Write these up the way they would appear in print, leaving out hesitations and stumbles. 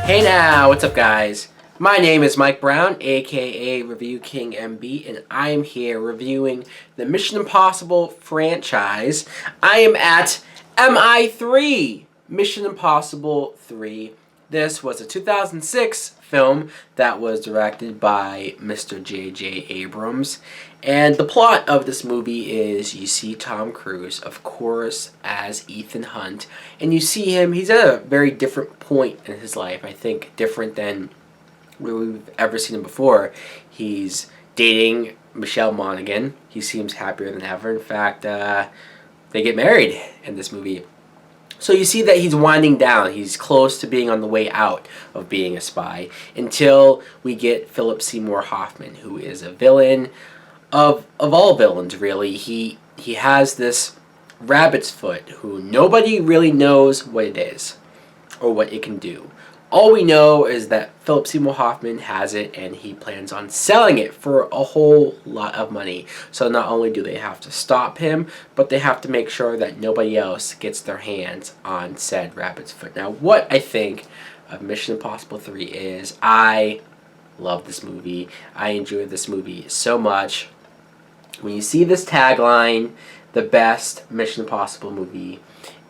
Hey now, what's up guys? My name is Mike Brown, aka Review King MB, and I am here reviewing the Mission Impossible franchise. I am at MI3, Mission Impossible 3. This was a 2006 film that was directed by Mr. J.J. Abrams. And the plot of this movie is you see Tom Cruise, of course, as Ethan Hunt. And you see him, he's at a very different point in his life. I think different than we've ever seen him before. He's dating Michelle Monaghan. He seems happier than ever. In fact, they get married in this movie. So you see that he's winding down. He's close to being on the way out of being a spy until we get Philip Seymour Hoffman, who is a villain of all villains, really. He has this rabbit's foot who nobody really knows what it is or what it can do. All we know is that Philip Seymour Hoffman has it and he plans on selling it for a whole lot of money. So not only do they have to stop him, but they have to make sure that nobody else gets their hands on said rabbit's foot. Now, what I think of Mission Impossible 3 is I love this movie. I enjoyed this movie so much. When you see this tagline, the best Mission Impossible movie,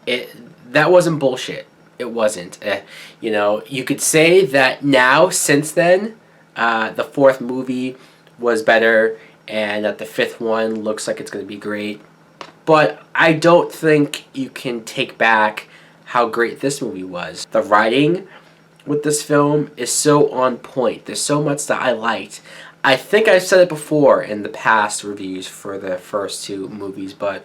that wasn't bullshit. It wasn't. You could say that now, since then, the fourth movie was better and that the fifth one looks like it's going to be great. But I don't think you can take back how great this movie was. The writing with this film is so on point. There's so much that I liked. I think I've said it before in the past reviews for the first two movies, but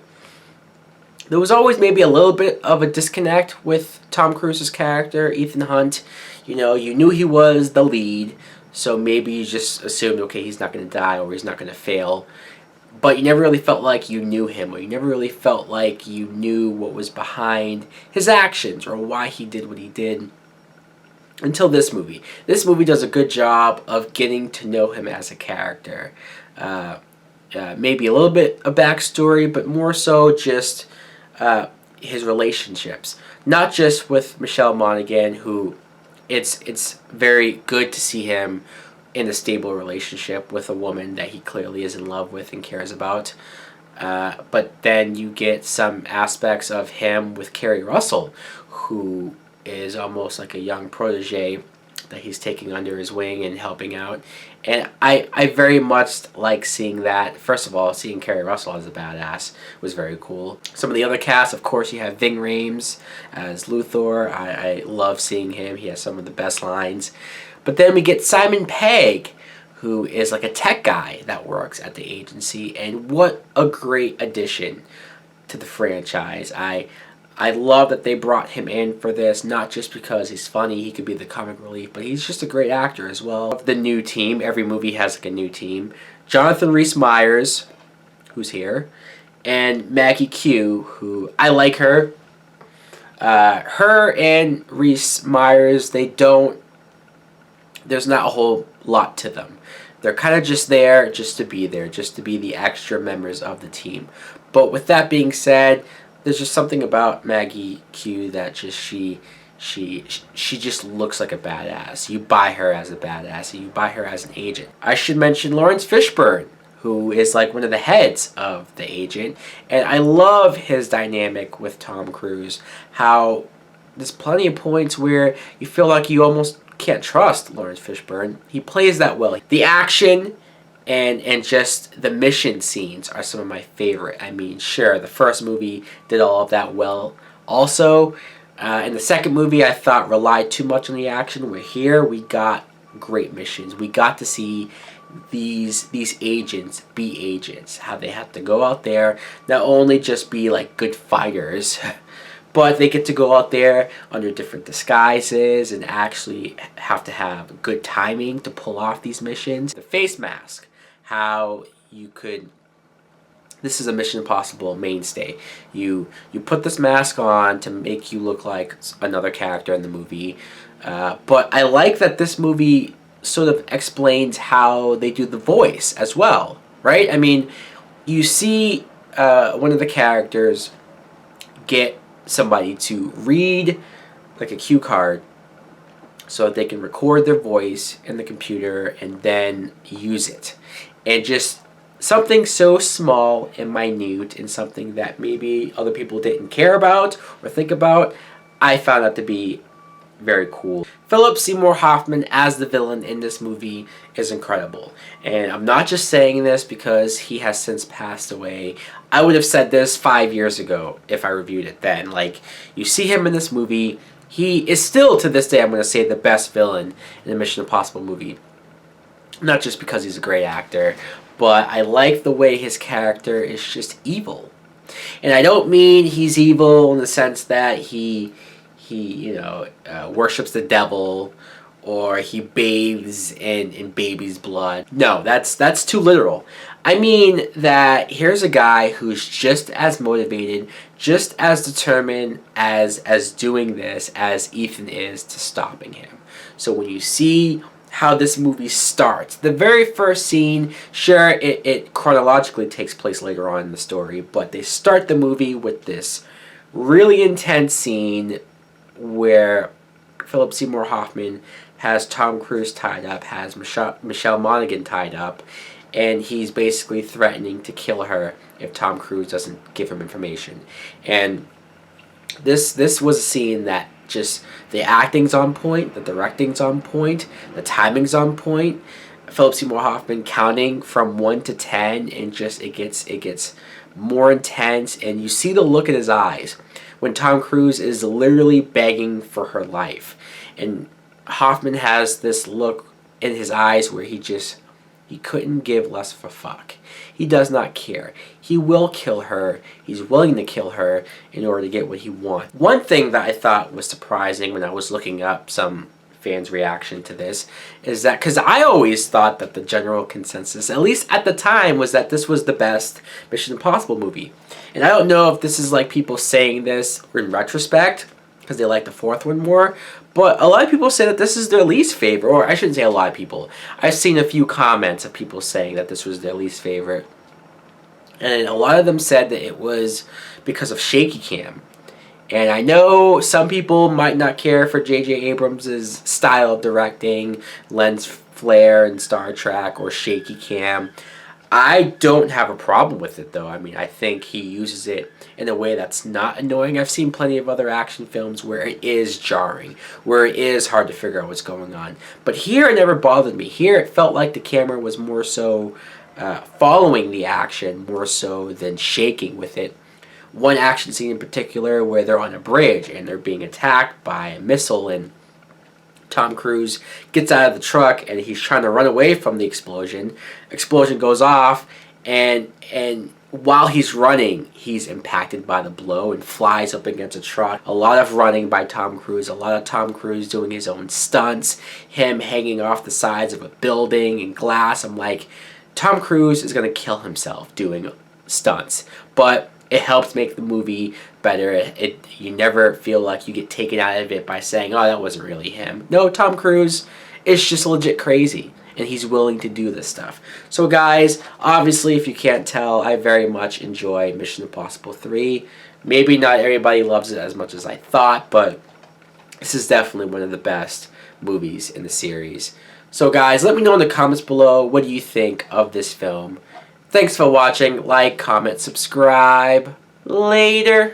there was always maybe a little bit of a disconnect with Tom Cruise's character, Ethan Hunt. You knew he was the lead, so maybe you just assumed, okay, he's not going to die or he's not going to fail. But you never really felt like you knew him, or you never really felt like you knew what was behind his actions or why he did what he did until this movie. This movie does a good job of getting to know him as a character. Maybe a little bit of backstory, but more so just his relationships, not just with Michelle Monaghan, who it's very good to see him in a stable relationship with a woman that he clearly is in love with and cares about. But then you get some aspects of him with Kerry Russell, who is almost like a young protege that he's taking under his wing and helping out. And I very much like seeing that. First of all, seeing Kerry Russell as a badass was very cool. Some of the other cast, of course, you have Ving Rhames as Luthor. I love seeing him. He has some of the best lines. But then we get Simon Pegg, who is like a tech guy that works at the agency. And what a great addition to the franchise. I love that they brought him in for this, not just because he's funny, he could be the comic relief, but he's just a great actor as well. The new team, every movie has like a new team. Jonathan Rhys-Meyers, who's here, and Maggie Q, who I like her. Her and Rhys-Meyers, there's not a whole lot to them. They're kind of just there just to be there, just to be the extra members of the team. But with that being said, there's just something about Maggie Q that just she just looks like a badass. You buy her as a badass, and you buy her as an agent. I should mention Lawrence Fishburne, who is like one of the heads of the agent, and I love his dynamic with Tom Cruise. How there's plenty of points where you feel like you almost can't trust Lawrence Fishburne. He plays that well. The action and just the mission scenes are some of my favorite. I mean, sure, the first movie did all of that well. Also, in the second movie, I thought relied too much on the action. Where here, we got great missions. We got to see these agents be agents. How they have to go out there, not only just be like good fighters, but they get to go out there under different disguises and actually have to have good timing to pull off these missions. The face mask. How you could, this is a Mission Impossible mainstay. You put this mask on to make you look like another character in the movie. But I like that this movie sort of explains how they do the voice as well, right? I mean, you see one of the characters get somebody to read like a cue card so that they can record their voice in the computer and then use it. And just something so small and minute and something that maybe other people didn't care about or think about, I found that to be very cool. Philip Seymour Hoffman as the villain in this movie is incredible. And I'm not just saying this because he has since passed away. I would have said this 5 years ago if I reviewed it then. Like, you see him in this movie, he is still, to this day, I'm going to say, the best villain in the Mission Impossible movie. Not just because he's a great actor, but I like the way his character is just evil. And I don't mean he's evil in the sense that he worships the devil or he bathes in baby's blood. No, that's too literal. I mean that here's a guy who's just as motivated, just as determined as doing this as Ethan is to stopping him. So when you see how this movie starts, the very first scene, sure, it chronologically takes place later on in the story, but they start the movie with this really intense scene where Philip Seymour Hoffman has Tom Cruise tied up, has Michelle Monaghan tied up, and he's basically threatening to kill her if Tom Cruise doesn't give him information. And this was a scene that just, the acting's on point, the directing's on point, the timing's on point. Philip Seymour Hoffman counting from 1 to 10, and just it gets more intense, and you see the look in his eyes when Tom Cruise is literally begging for her life. And Hoffman has this look in his eyes where he couldn't give less of a fuck. He does not care. He will kill her. He's willing to kill her in order to get what he wants. One thing that I thought was surprising when I was looking up some fans' reaction to this is that, because I always thought that the general consensus, at least at the time, was that this was the best Mission Impossible movie. And I don't know if this is like people saying this in retrospect because they like the fourth one more, but a lot of people say that this is their least favorite, or I shouldn't say a lot of people. I've seen a few comments of people saying that this was their least favorite, and a lot of them said that it was because of shaky cam. And I know some people might not care for J.J. Abrams' style of directing, lens flare in Star Trek, or shaky cam. I don't have a problem with it, though. I mean, I think he uses it in a way that's not annoying. I've seen plenty of other action films where it is jarring, where it is hard to figure out what's going on. But here it never bothered me. Here it felt like the camera was more so following the action more so than shaking with it. One action scene in particular where they're on a bridge and they're being attacked by a missile, and Tom Cruise gets out of the truck and he's trying to run away from the explosion. Explosion goes off, and while he's running, he's impacted by the blow and flies up against a truck. A lot of running by Tom Cruise, a lot of Tom Cruise doing his own stunts, him hanging off the sides of a building and glass. I'm like, Tom Cruise is going to kill himself doing stunts, but it helps make the movie better. You never feel like you get taken out of it by saying, oh, that wasn't really him. No, Tom Cruise is just legit crazy, and he's willing to do this stuff. So guys, obviously, if you can't tell, I very much enjoy Mission Impossible 3. Maybe not everybody loves it as much as I thought, but this is definitely one of the best movies in the series. So guys, let me know in the comments below, what do you think of this film? Thanks for watching. Like, comment, subscribe. Later.